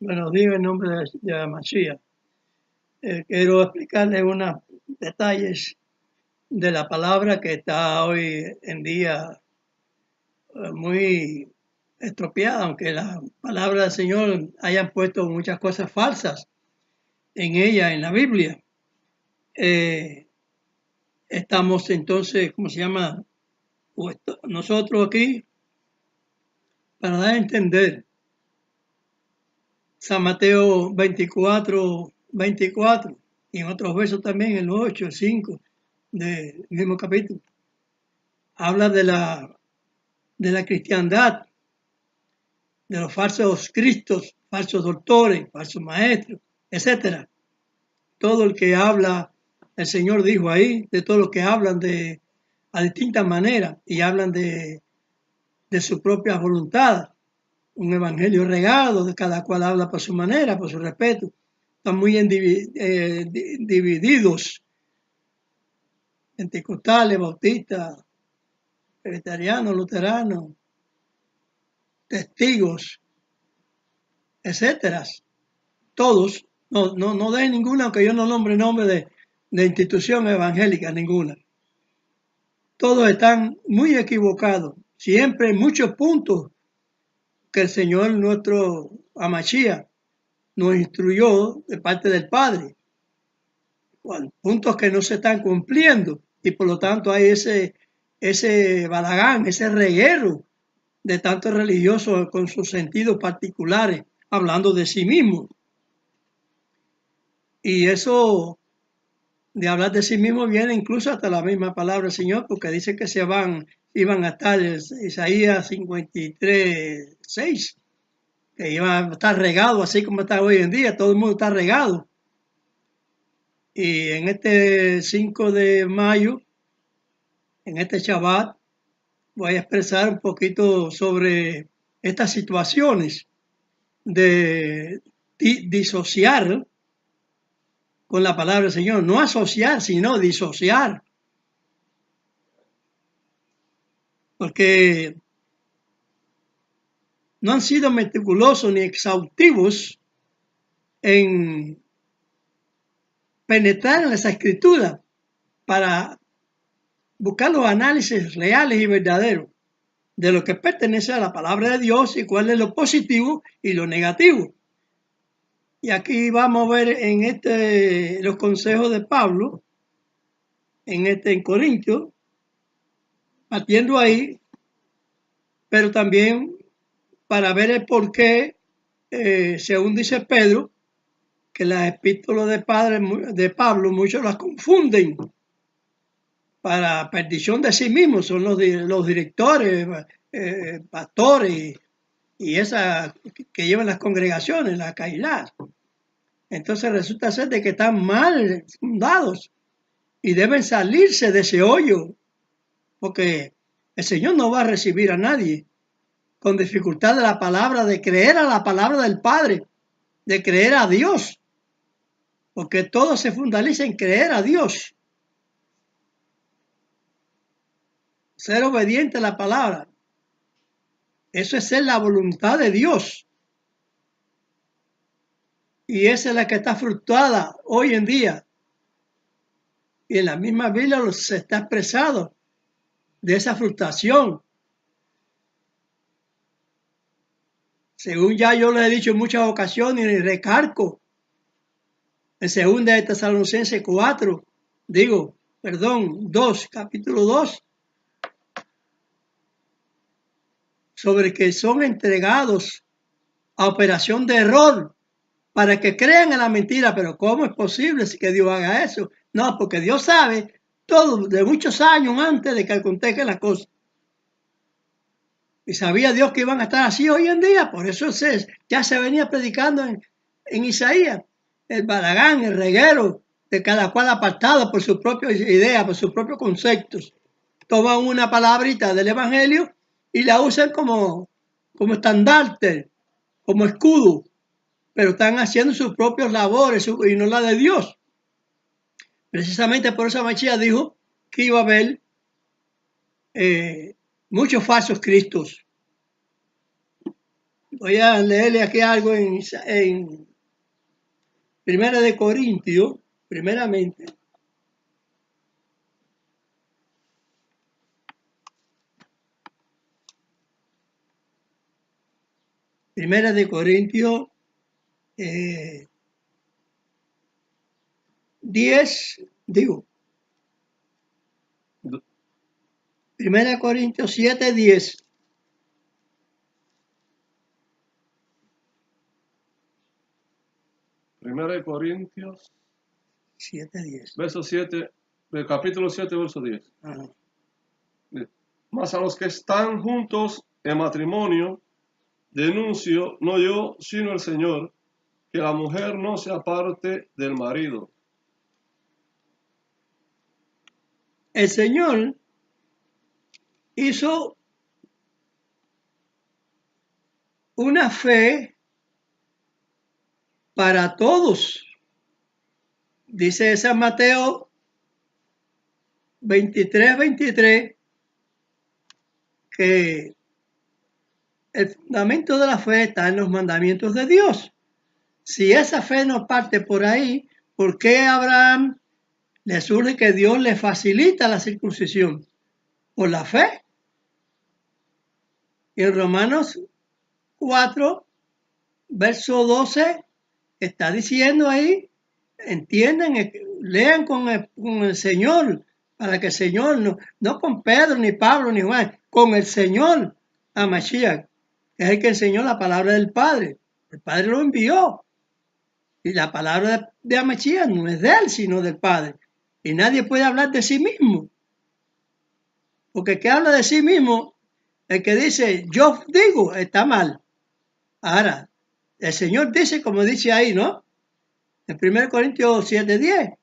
Buenos días en nombre de Mashiach. Quiero explicarles unos detalles de la palabra que está hoy en día muy estropeada, aunque la palabra del Señor hayan puesto muchas cosas falsas en ella, en la Biblia. Estamos entonces, ¿cómo se llama? Nosotros aquí, para dar a entender, San Mateo 24 y en otros versos también, el 8, el 5 del mismo capítulo, habla de la cristiandad, de los falsos cristos, falsos doctores, falsos maestros, etcétera. Todo el que habla, el Señor dijo ahí, de todos los que hablan a distintas maneras y hablan de su propia voluntad, un evangelio regado, de cada cual habla por su manera, por su respeto. Están muy divididos, pentecostales, bautistas, presbiterianos, luteranos, testigos, etcétera. Todos, no den ninguna, aunque yo no nombre de institución evangélica, ninguna. Todos están muy equivocados. Siempre en muchos puntos que el Señor nuestro Amachía nos instruyó de parte del Padre. Puntos que no se están cumpliendo y por lo tanto hay ese balagán, ese reguero de tantos religiosos con sus sentidos particulares, hablando de sí mismos. Y eso de hablar de sí mismo viene incluso hasta la misma palabra del Señor, porque dice que iban a estar, Isaías 53, 6, que iban a estar regados así como está hoy en día, todo el mundo está regado. Y en este 5 de mayo, en este Shabbat, voy a expresar un poquito sobre estas situaciones de disociar con la palabra del Señor, no asociar, sino disociar. Porque no han sido meticulosos ni exhaustivos en penetrar en las escrituras para buscar los análisis reales y verdaderos de lo que pertenece a la palabra de Dios y cuál es lo positivo y lo negativo. Y aquí vamos a ver en los consejos de Pablo, en Corintios, partiendo ahí, pero también para ver el por qué, según dice Pedro, que las epístolas de Pablo muchos las confunden para perdición de sí mismos, son los directores, pastores y esas que llevan las congregaciones, las cailás. Entonces resulta ser de que están mal fundados y deben salirse de ese hoyo, porque el Señor no va a recibir a nadie con dificultad de la palabra, de creer a la palabra del Padre, de creer a Dios, porque todo se fundaliza en creer a Dios, ser obediente a la palabra. Eso es ser la voluntad de Dios. Y esa es la que está frustrada hoy en día. Y en la misma Biblia se está expresado de esa frustración. Según ya yo le he dicho en muchas ocasiones y recargo, en 2 de Tesalonicenses 2, capítulo 2, sobre que son entregados a operación de error para que crean en la mentira. Pero ¿cómo es posible que Dios haga eso? No, porque Dios sabe todo de muchos años antes de que acontezcan las cosas. Y sabía Dios que iban a estar así hoy en día. Por eso ya se venía predicando en Isaías. El balagán, el reguero, de cada cual apartado por sus propias ideas, por sus propios conceptos. Toman una palabrita del Evangelio y la usan como estandarte, como escudo, pero están haciendo sus propias labores y no la de Dios. Precisamente por eso Mashiach dijo que iba a haber muchos falsos cristos. Voy a leerle aquí algo en Primera de Corintios, primeramente. Primera de Corintios 10, digo, Primera de Corintios 7, 10. Primera de Corintios, 7, 10. verso 7, del capítulo 7, verso 10. Ajá. Mas a los que están juntos en matrimonio, denuncio, no yo, sino el Señor, que la mujer no se aparte del marido. El Señor hizo una fe para todos. Dice San Mateo 23, 23, que el fundamento de la fe está en los mandamientos de Dios. Si esa fe no parte por ahí, ¿por qué a Abraham le surge que Dios le facilita la circuncisión? Por la fe. Y en Romanos 4, verso 12, está diciendo ahí, entienden, lean con el Señor, para que el Señor, no con Pedro, ni Pablo, ni Juan, con el Señor, a Mashiach, que es el que enseñó la palabra del Padre. El Padre lo envió. Y la palabra de Mashiach no es de él, sino del Padre. Y nadie puede hablar de sí mismo. Porque el que habla de sí mismo, el que dice, yo digo, está mal. Ahora, el Señor dice, como dice ahí, ¿no? En 1 Corintios 7:10.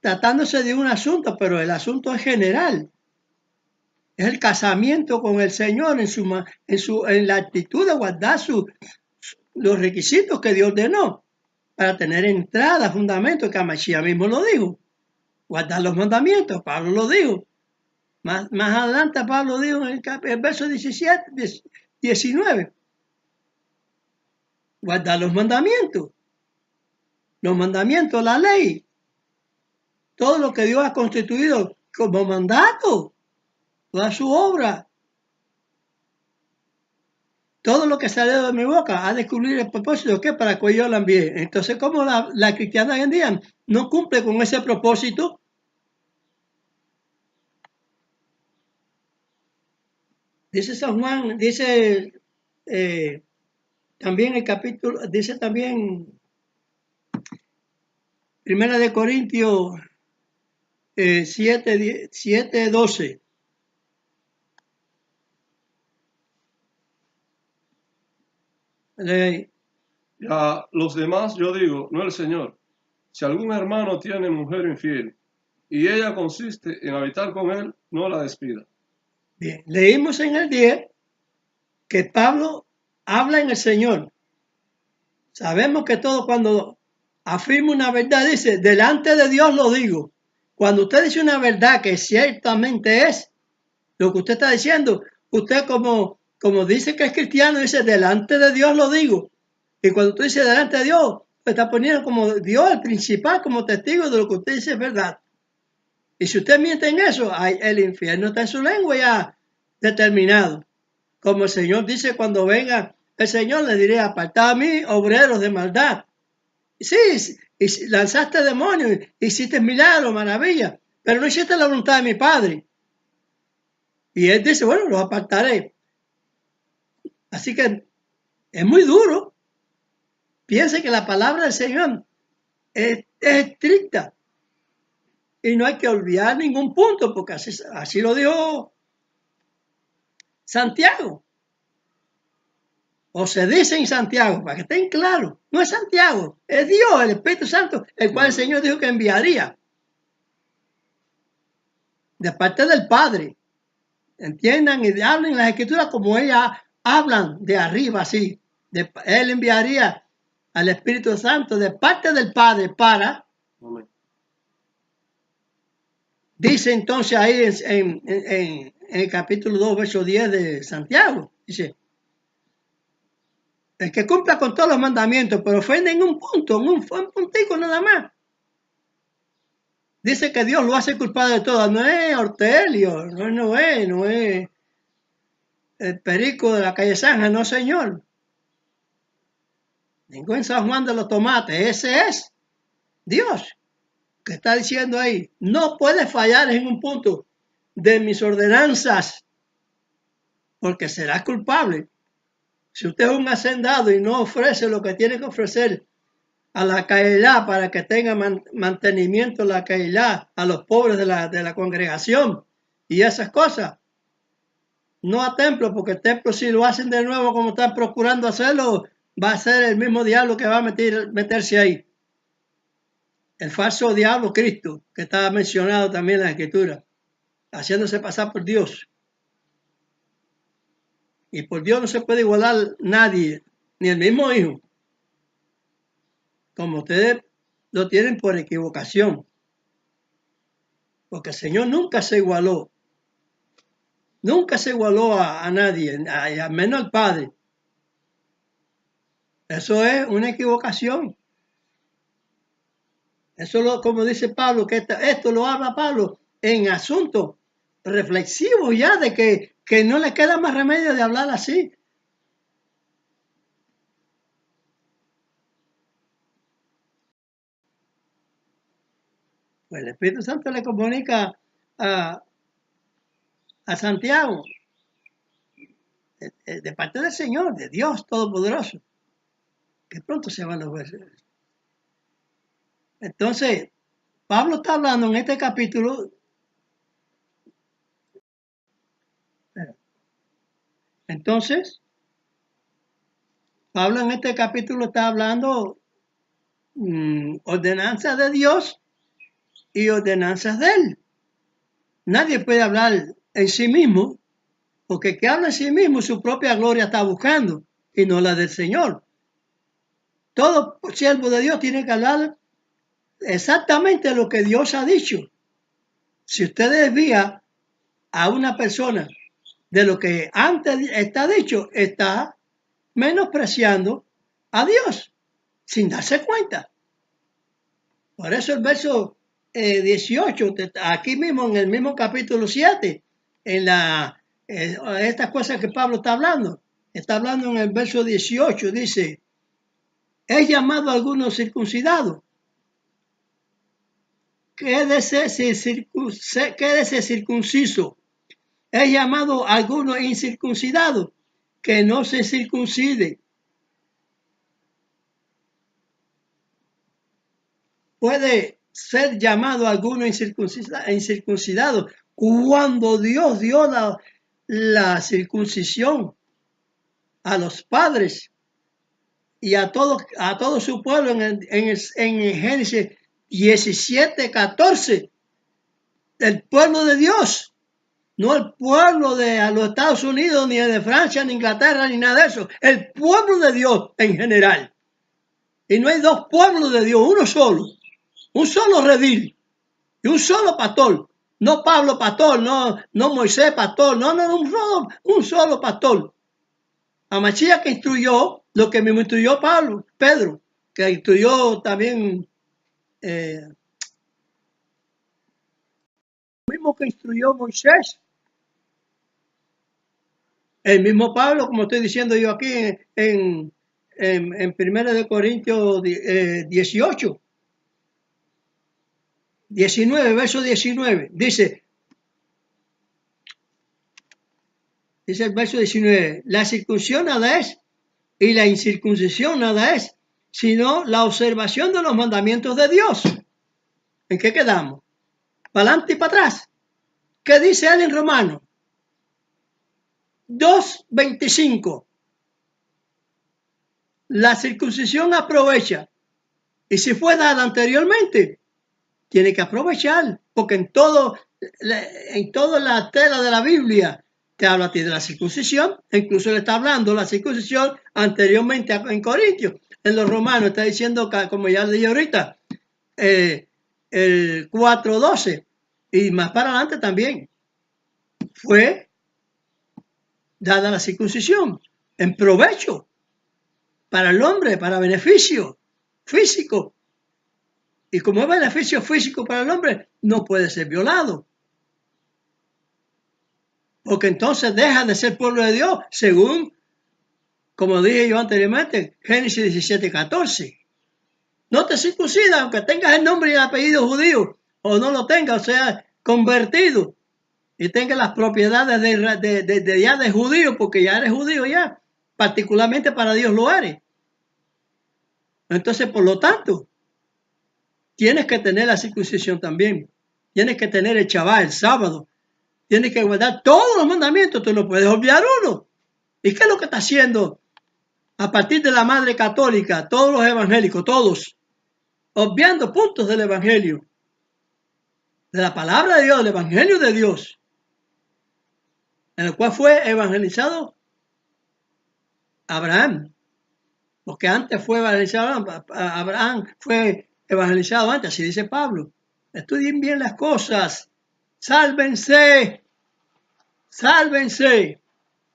Tratándose de un asunto, pero el asunto es general. Es el casamiento con el Señor en la actitud de guardar los requisitos que Dios ordenó para tener entrada, fundamento, que Mashiach mismo lo dijo. Guardar los mandamientos, Pablo lo dijo. Más adelante Pablo dijo en el verso 17, 19. Guardar los mandamientos, la ley, todo lo que Dios ha constituido como mandato, toda su obra, todo lo que sale de mi boca ha de cumplir el propósito que para que yo la envíe. Entonces, ¿cómo la cristiana hoy en día no cumple con ese propósito? Dice San Juan, dice también el capítulo, dice también Primera de Corintios 7, 12. Y a los demás yo digo, no el Señor. Si algún hermano tiene mujer infiel y ella consiste en habitar con él, no la despida. Bien, leímos en el 10 que Pablo habla en el Señor. Sabemos que todo cuando afirma una verdad dice, delante de Dios lo digo. Cuando usted dice una verdad que ciertamente es lo que usted está diciendo, usted como dice que es cristiano, dice, delante de Dios lo digo. Y cuando usted dice delante de Dios, está poniendo como Dios el principal como testigo de lo que usted dice es verdad. Y si usted miente en eso, el infierno está en su lengua ya determinado. Como el Señor dice, cuando venga el Señor, le diré, apartad a mí, obreros de maldad. Sí, y lanzaste demonios, hiciste milagros, maravillas, pero no hiciste la voluntad de mi Padre. Y Él dice, bueno, los apartaré. Así que es muy duro. Piense que la palabra del Señor es estricta. Y no hay que olvidar ningún punto, porque así lo dijo Santiago. O se dice en Santiago, para que estén claros. No es Santiago, es Dios, el Espíritu Santo, el cual el Señor dijo que enviaría. De parte del Padre. Entiendan y hablen las Escrituras como ellas hablan de arriba, así. Él enviaría al Espíritu Santo de parte del Padre para... Amén. Dice entonces ahí en el capítulo 2, verso 10 de Santiago. Dice, el que cumpla con todos los mandamientos, pero ofende en un punto, en un puntico nada más. Dice que Dios lo hace culpable de todo. No es Ortelio, no es el perico de la calle Zanja, no señor. Ningún San Juan de los Tomates, ese es Dios que está diciendo ahí. No puede fallar en un punto de mis ordenanzas, porque será culpable. Si usted es un hacendado y no ofrece lo que tiene que ofrecer a la Keilah para que tenga mantenimiento la Keilah, a los pobres de la congregación y esas cosas, no a templo, porque el templo si lo hacen de nuevo como están procurando hacerlo, va a ser el mismo diablo que va a meterse ahí. El falso diablo Cristo, que estaba mencionado también en la Escritura, haciéndose pasar por Dios. Y por Dios no se puede igualar nadie, ni el mismo Hijo. Como ustedes lo tienen por equivocación. Porque el Señor nunca se igualó. Nunca se igualó a nadie, a menos al Padre. Eso es una equivocación. Eso como dice Pablo, que esto lo habla Pablo en asuntos reflexivos ya de que no le queda más remedio de hablar así. Pues el Espíritu Santo le comunica a Santiago, de parte del Señor, de Dios Todopoderoso, que pronto se van a ver. Entonces, Pablo está hablando en este capítulo. Entonces, Pablo en este capítulo está hablando ordenanzas de Dios y ordenanzas de él. Nadie puede hablar en sí mismo, porque el que habla en sí mismo su propia gloria está buscando y no la del Señor. Todo siervo de Dios tiene que hablar exactamente lo que Dios ha dicho. Si usted desvía a una persona de lo que antes está dicho, está menospreciando a Dios sin darse cuenta. Por eso el verso 18, aquí mismo en el mismo capítulo 7, en estas cosas que Pablo está hablando en el verso 18, dice, he llamado a algunos circuncidados, quédese circunciso. He llamado a algunos incircuncidados, que no se circuncide. Puede ser llamado a algunos incircuncidados cuando Dios dio la circuncisión a los padres y a todo su pueblo en Génesis 17:14. El pueblo de Dios, no el pueblo de los Estados Unidos, ni de Francia, ni Inglaterra, ni nada de eso. El pueblo de Dios en general. Y no hay dos pueblos de Dios, uno solo. Un solo redil y un solo pastor. No Pablo pastor, no Moisés pastor, no, un solo pastor. A Mashiach que instruyó lo que mismo instruyó Pedro, que instruyó también lo mismo que instruyó Moisés. El mismo Pablo, como estoy diciendo yo aquí en 1 de Corintios 18. 19, verso 19, dice el verso 19, la circuncisión nada es y la incircuncisión nada es, sino la observación de los mandamientos de Dios. ¿En qué quedamos? ¿Para adelante y para atrás? ¿Qué dice él en Romanos 2:25? La circuncisión aprovecha, y si fue dada anteriormente, tiene que aprovechar, porque en toda la tela de la Biblia te habla a ti de la circuncisión, incluso le está hablando la circuncisión anteriormente en Corintios. En los Romanos está diciendo, como ya le dije ahorita, el 4:12, y más para adelante también. Fue dada la circuncisión, en provecho para el hombre, para beneficio físico. Y como es beneficio físico para el hombre, no puede ser violado. Porque entonces deja de ser pueblo de Dios, según, como dije yo anteriormente, Génesis 17:14. No te circuncidas, aunque tengas el nombre y el apellido judío, o no lo tengas, o sea, convertido, y tengas las propiedades de ya de judío, porque ya eres judío ya, particularmente para Dios lo eres. Entonces, por lo tanto, tienes que tener la circuncisión también, tienes que tener el Shabbat, el sábado, tienes que guardar todos los mandamientos, tú no puedes olvidar uno. ¿Y qué es lo que está haciendo a partir de la madre católica, todos los evangélicos, todos, obviando puntos del evangelio, de la palabra de Dios, del evangelio de Dios, en el cual fue evangelizado Abraham? Porque antes fue evangelizado Abraham, fue evangelizado antes, así dice Pablo. Estudien bien las cosas, sálvense, sálvense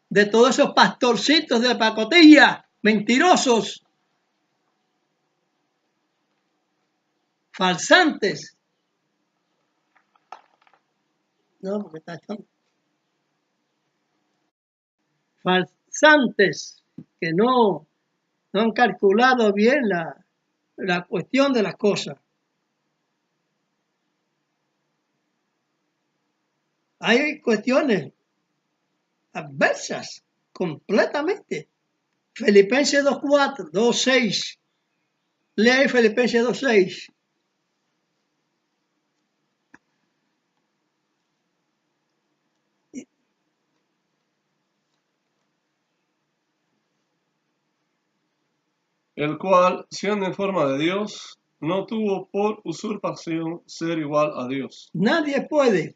de todos esos pastorcitos de pacotilla, mentirosos, falsantes. No, porque está falsantes que no han calculado bien la cuestión de las cosas. Hay cuestiones adversas completamente. Filipenses 2:4, 2:6. Lee Filipenses 2:6. El cual, siendo en forma de Dios, no tuvo por usurpación ser igual a Dios. Nadie puede,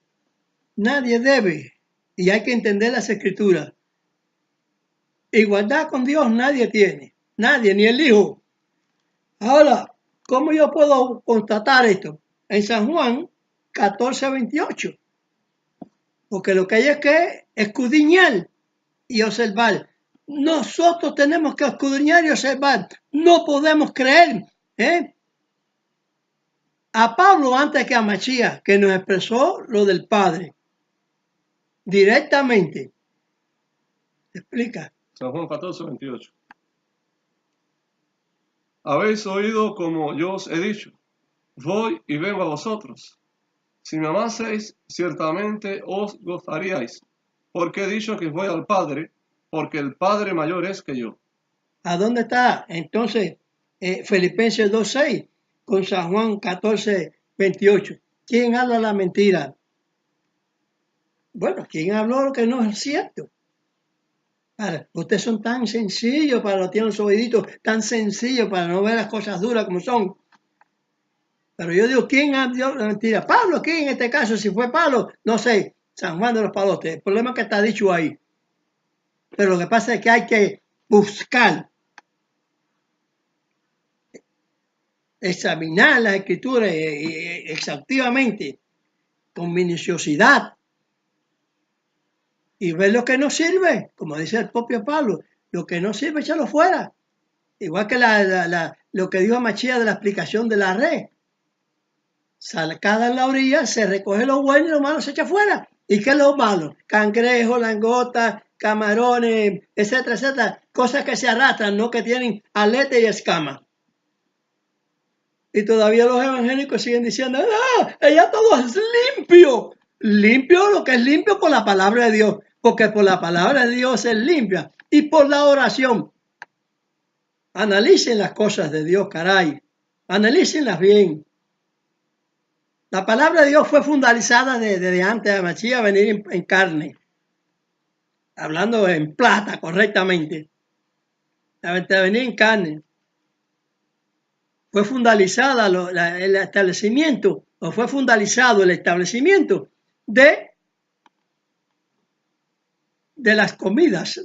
nadie debe, y hay que entender las escrituras. Igualdad con Dios nadie tiene, nadie, ni el Hijo. Ahora, ¿cómo yo puedo constatar esto? En San Juan 14:28. Porque lo que hay es que escudriñar y observar. Nosotros tenemos que escudriñar y observar. No podemos creer a Pablo antes que a Machías, que nos expresó lo del Padre directamente. Explica. San Juan 14:28. Habéis oído como yo os he dicho, voy y vengo a vosotros. Si me amaseis, ciertamente os gozaríais, porque he dicho que voy al Padre, porque el Padre mayor es que yo. ¿A dónde está entonces Filipenses 2:6 con San Juan 14:28? ¿Quién habla la mentira? Bueno, ¿quién habló lo que no es cierto? Ustedes son tan sencillos para tienen los oíditos tan sencillos para no ver las cosas duras como son. Pero yo digo, ¿quién habló la mentira? Pablo, ¿quién en este caso? Si fue Pablo, no sé, San Juan de los Palotes. El problema es que está dicho ahí. Pero lo que pasa es que hay que buscar, examinar las escrituras exhaustivamente, con minuciosidad, y ver lo que no sirve, como dice el propio Pablo, lo que no sirve, échalo fuera. Igual que lo que dijo Machía de la explicación de la red. Salcada en la orilla, se recoge lo bueno y lo malo se echa fuera. ¿Y qué es lo malo? Cangrejos, langotas, camarones, etcétera, etcétera. Cosas que se arrastran, no que tienen aleta y escama. Y todavía los evangélicos siguen diciendo, ella todo es limpio. Limpio lo que es limpio por la palabra de Dios. Porque por la palabra de Dios es limpia. Y por la oración. Analicen las cosas de Dios, caray. Analícenlas bien. La palabra de Dios fue fundalizada desde antes de Mashiach venir en carne. Hablando en plata correctamente. De venir en carne. Fue fundalizada el establecimiento, o fue fundalizado el establecimiento de las comidas,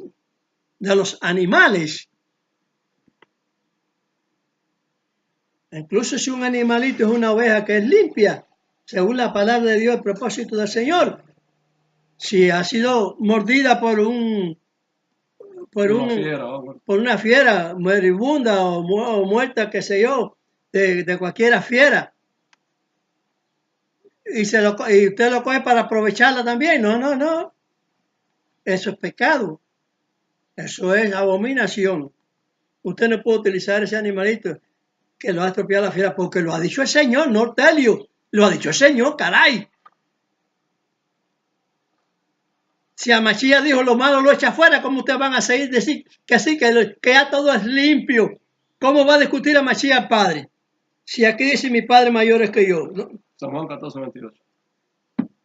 de los animales. Incluso si un animalito es una oveja que es limpia, según la palabra de Dios, el propósito del Señor, si ha sido mordida por un por, Una fiera, vamos. por una fiera moribunda o muerta, qué sé yo, de cualquiera fiera. Y usted lo coge para aprovecharla también. No, no, no. Eso es pecado. Eso es abominación. Usted no puede utilizar ese animalito que lo ha estropeado la fiera porque lo ha dicho el Señor, no Ortelio. Lo ha dicho el Señor, caray. Si Amachía dijo lo malo lo echa afuera, ¿cómo ustedes van a seguir decir que sí, que ya todo es limpio? ¿Cómo va a discutir Amachía al Padre? Si aquí dice mi Padre mayor es que yo. ¿No? San Juan 14, 28.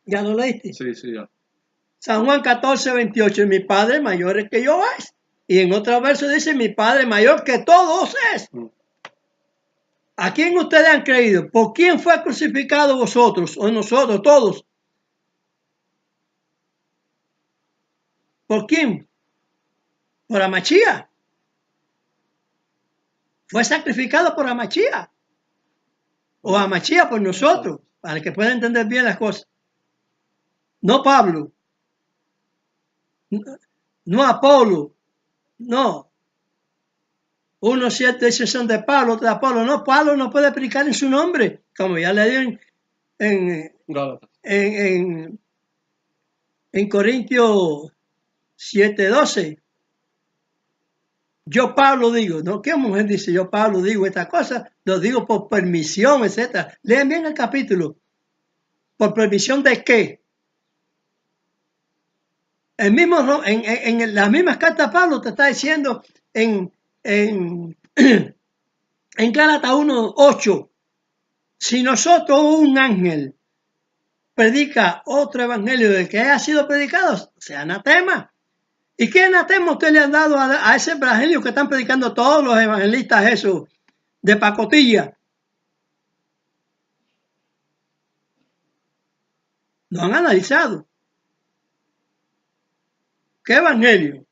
¿Ya lo leíste? Sí, sí, ya. San Juan 14, 28. Mi Padre mayor es que yo es. Y en otro verso dice mi Padre mayor que todos es. ¿A quién ustedes han creído? ¿Por quién fue crucificado vosotros o nosotros todos? ¿Por quién? Por Amachía. Fue sacrificado por Amachía. O Amachía por nosotros, para que puedan entender bien las cosas. No Pablo. No Apolo. No. Unos siete dice son de Pablo, otros de Apolo. No, Pablo no puede predicar en su nombre, como ya le dio en Corintios 7:12. Yo Pablo digo, ¿no? ¿Qué mujer dice? Yo Pablo digo estas cosas, lo digo por permisión, etc. Lean bien el capítulo. ¿Por permisión de qué? El mismo, en las mismas cartas Pablo te está diciendo en Gálatas 1:8, si nosotros un ángel predica otro evangelio del que haya sido predicado, sea anatema. ¿Y qué anatema usted le han dado a ese evangelio que están predicando todos los evangelistas esos de pacotilla? Lo han analizado. ¿Qué evangelio?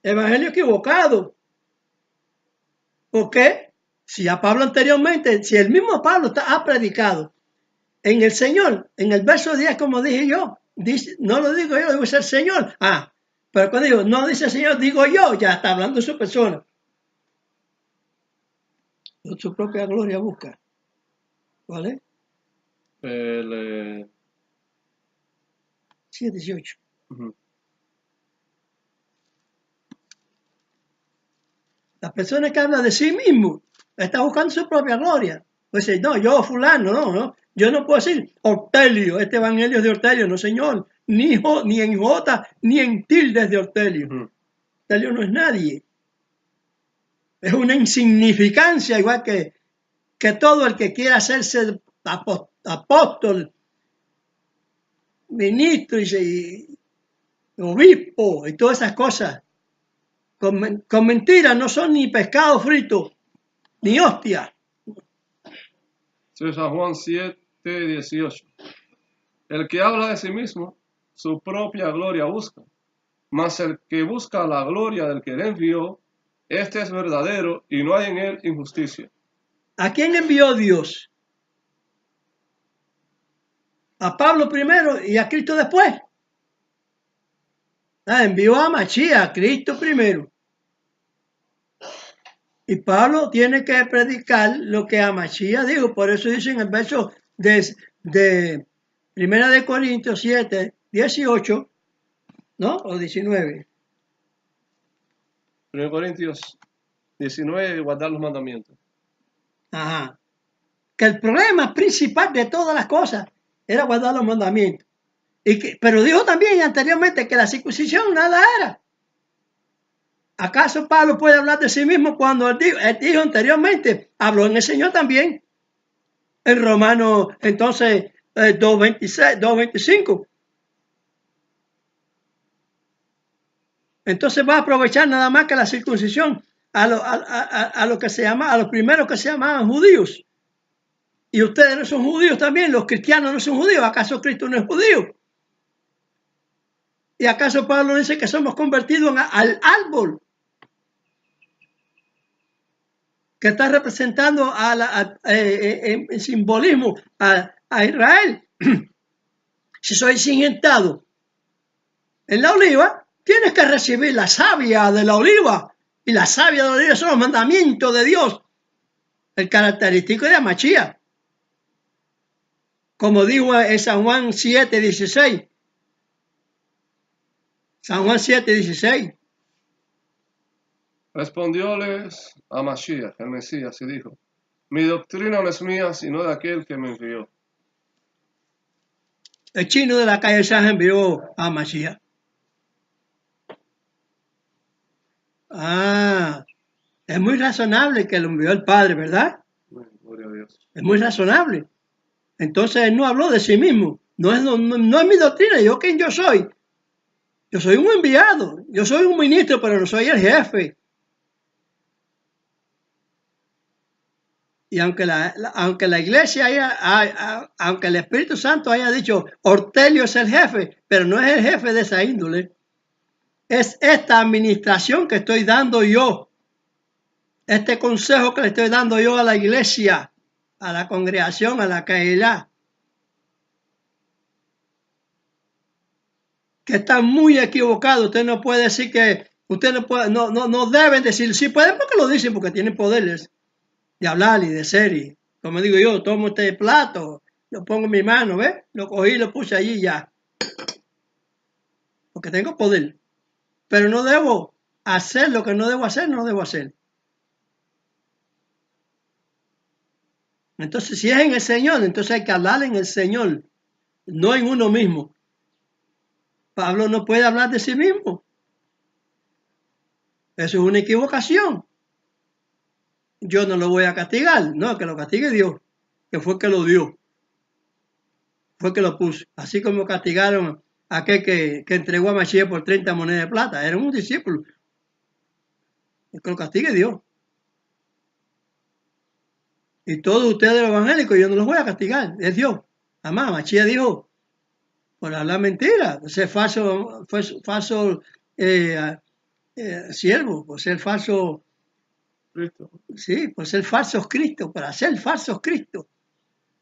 Evangelio equivocado. ¿Por qué? Si a Pablo anteriormente, si el mismo Pablo ha predicado en el Señor, en el verso 10, como dije yo, dice, no lo digo yo, digo es el Señor. Pero cuando digo, no dice el Señor, digo yo, ya está hablando de su persona. Su propia gloria busca. ¿Vale? 7:18. Las personas que hablan de sí mismo están buscando su propia gloria. Pues no, yo fulano, no. Yo no puedo decir Ortelio, este evangelio es de Ortelio, no señor. Ni en J, ni en tildes de Ortelio. Ortelio no es nadie. Es una insignificancia, igual que todo el que quiera hacerse apóstol, ministro y obispo y todas esas cosas. Con mentiras no son ni pescado frito, ni hostia. Sí, San Juan 7:18. El que habla de sí mismo, su propia gloria busca. Mas el que busca la gloria del que le envió, este es verdadero y no hay en él injusticia. ¿A quién envió Dios? ¿A Pablo primero y a Cristo después? Envió a Machía, a Cristo primero. Y Pablo tiene que predicar lo que Amachía dijo. Por eso dice en el verso de 1 Corintios 7:18, ¿no? O 19. 1 Corintios 19, guardar los mandamientos. Ajá. Que el problema principal de todas las cosas era guardar los mandamientos. Pero dijo también anteriormente que la circuncisión nada era. ¿Acaso Pablo puede hablar de sí mismo cuando él dijo anteriormente? Habló en el Señor también. En Romanos, entonces, 2:26, 2:25. Entonces va a aprovechar nada más que la circuncisión a lo que se llama, a los primeros que se llamaban judíos. Y ustedes no son judíos también, los cristianos no son judíos. ¿Acaso Cristo no es judío? ¿Y acaso Pablo dice que somos convertidos al árbol que está representando en simbolismo a Israel? Si sois injertados en la oliva, Tienes que recibir la savia de la oliva. Y la savia de la oliva son los mandamientos de Dios. El característico de Mashiach. Como dijo en San Juan 7:16. San Juan 7:16. Respondióles a Mashiach, el Mesías, y dijo: mi doctrina no es mía, sino de aquel que me envió. El chino de la calle San envió a Mashiach. Es muy razonable que lo envió el Padre, ¿verdad? Gloria a Dios. Es muy razonable. Entonces él no habló de sí mismo. No es mi doctrina. ¿Yo quién yo soy? Yo soy un enviado. Yo soy un ministro, pero no soy el jefe. Y aunque la iglesia aunque el Espíritu Santo haya dicho Ortelio es el jefe, pero no es el jefe de esa índole. Es esta administración que estoy dando yo. Este consejo que le estoy dando yo a la iglesia, a la congregación, a la Keilah. Que están muy equivocados. Usted no puede decir que, usted no puede, no deben decir, sí pueden porque lo dicen, porque tienen poderes de hablar y de ser. Y, como digo yo, tomo este plato, lo pongo en mi mano, ¿ves? Lo cogí y lo puse allí ya. Porque tengo poder. Pero no debo hacer lo que no debo hacer, no debo hacer. Entonces, si es en el Señor, entonces hay que hablar en el Señor, no en uno mismo. Pablo no puede hablar de sí mismo. Eso es una equivocación. Yo no lo voy a castigar, no, que lo castigue Dios, que fue que lo dio, fue que lo puso. Así como castigaron a aquel que entregó a Mashiach por 30 monedas de plata, era un discípulo. Que lo castigue Dios. Y todos ustedes los evangélicos, yo no los voy a castigar, es Dios. Además, Mashiach dijo, por hablar mentira, por ser falso siervo, por ser falso, Cristo. sí, por ser falsos Cristo, por hacer falsos Cristo,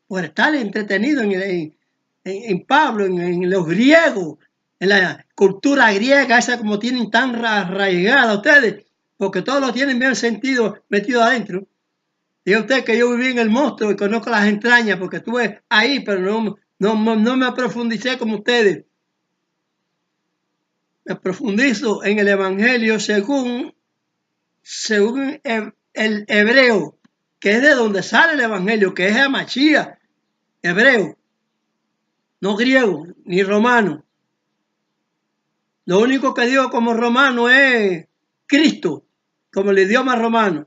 por estar entretenido en Pablo, en los griegos, en la cultura griega, esa como tienen tan arraigada ustedes, porque todos lo tienen bien sentido, metido adentro. Diga usted que yo viví en el monstruo y conozco las entrañas, porque estuve ahí, pero no me profundicé como ustedes. Me profundizo en el Evangelio según el hebreo, que es de donde sale el Evangelio, que es el Mashiach, hebreo, no griego ni romano. Lo único que digo como romano es Cristo, como el idioma romano,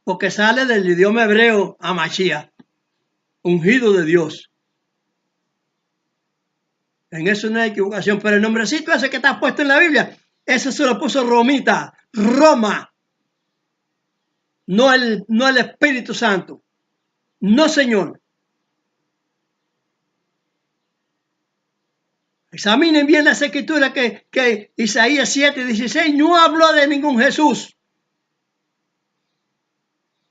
porque sale del idioma hebreo a Mashiach, ungido de Dios. En eso no hay equivocación, pero el nombrecito ese que está puesto en la Biblia, ese se lo puso Romita, Roma. No el Espíritu Santo. No, Señor. Examinen bien las escrituras que Isaías 7:16 no habló de ningún Jesús.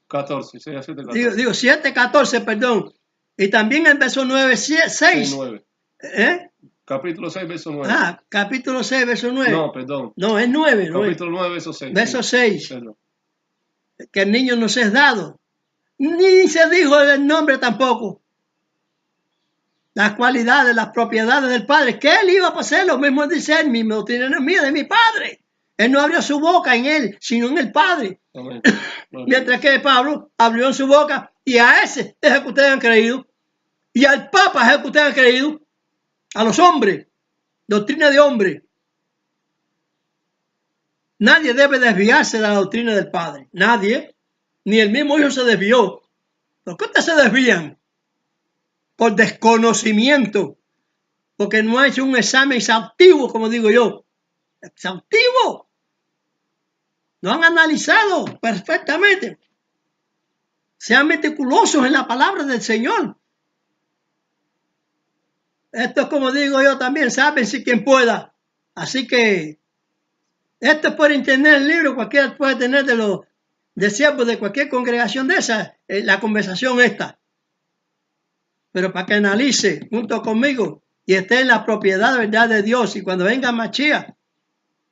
14, Isaías 7:14. Digo 7:14, perdón. Y también el verso 9:6. 9. Capítulo 6, verso 9. Capítulo 6, verso 9. No, perdón. No, es 9. Capítulo 9, verso 6. Verso 6. Perdón. Que el niño no se es dado. Ni se dijo el nombre tampoco. Las cualidades, las propiedades del Padre. Que él iba a hacer lo mismo dice, mi doctrina no es mía, de mi Padre. Él no abrió su boca en él, sino en el Padre. Amén. Mientras que Pablo abrió en su boca y a ese es el que ustedes han creído. Y al Papa es el que ustedes han creído. A los hombres. Doctrina de hombre. Nadie debe desviarse de la doctrina del Padre. Nadie. Ni el mismo Hijo se desvió. ¿Por qué ustedes se desvían? Por desconocimiento. Porque no ha hecho un examen exhaustivo, como digo yo. Exhaustivo. No han analizado perfectamente. Sean meticulosos en la palabra del Señor. Esto es como digo yo también, saben si quien pueda. Así que esto es por internet, el libro, cualquiera puede tener de los siervos de cualquier congregación de esa, la conversación esta. Pero para que analice junto conmigo y esté en la propiedad de verdad de Dios. Y cuando venga Mashiach,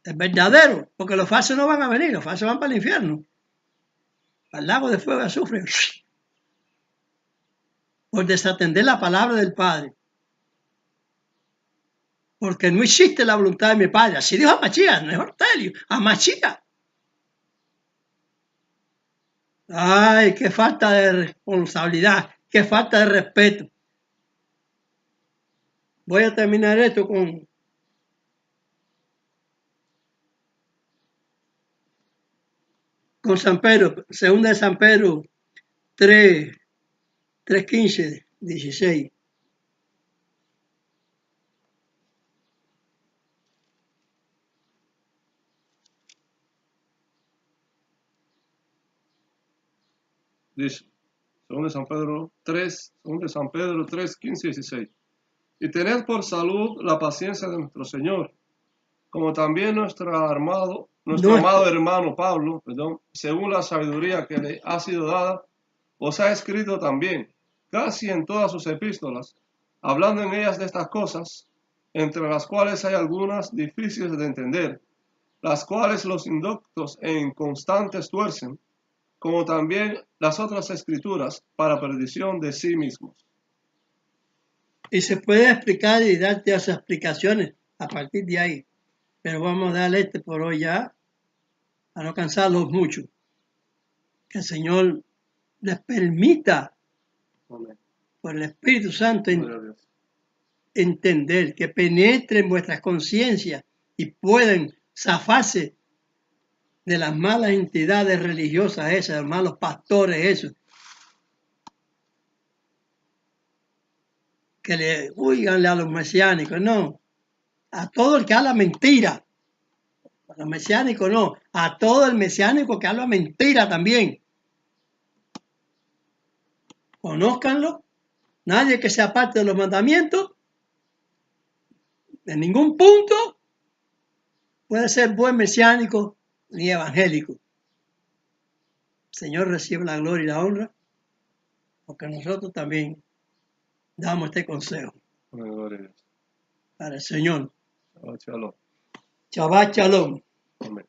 Es verdadero, porque los falsos no van a venir, los falsos van para el infierno, al lago de fuego y azufre, por desatender la palabra del Padre. Porque no existe la voluntad de mi Padre. Así dijo Amachías, no es Ortelio, Amachías. Ay, qué falta de responsabilidad, qué falta de respeto. Voy a terminar esto con San Pedro, segunda de San Pedro 3, 3:15, 16. Dice, según de San Pedro 3, según de San Pedro 3, 15 y 16. Y tened por salud la paciencia de nuestro Señor, como también nuestro amado hermano Pablo, según la sabiduría que le ha sido dada, os ha escrito también, casi en todas sus epístolas, hablando en ellas de estas cosas, entre las cuales hay algunas difíciles de entender, las cuales los indoctos e inconstantes tuercen, como también las otras escrituras, para perdición de sí mismos. Y se puede explicar y darte esas explicaciones a partir de ahí. Pero vamos a darle por hoy ya, a no cansarlos mucho. Que el Señor les permita, Amén. por el Espíritu Santo, Gloria a Dios. entender, que penetre en vuestras conciencias y puedan zafarse de las malas entidades religiosas esas, de los malos pastores esos, que le huíganle a los mesiánicos, no, a todo el que habla mentira, a los mesiánicos no, a todo el mesiánico que habla mentira también. Conózcanlo, nadie que sea parte de los mandamientos, en ningún punto puede ser buen mesiánico ni evangélico. Señor recibe la gloria y la honra, porque nosotros también damos este consejo Amén, gloria a Dios. para el Señor. Shalom. Shabbat Shalom. Amén.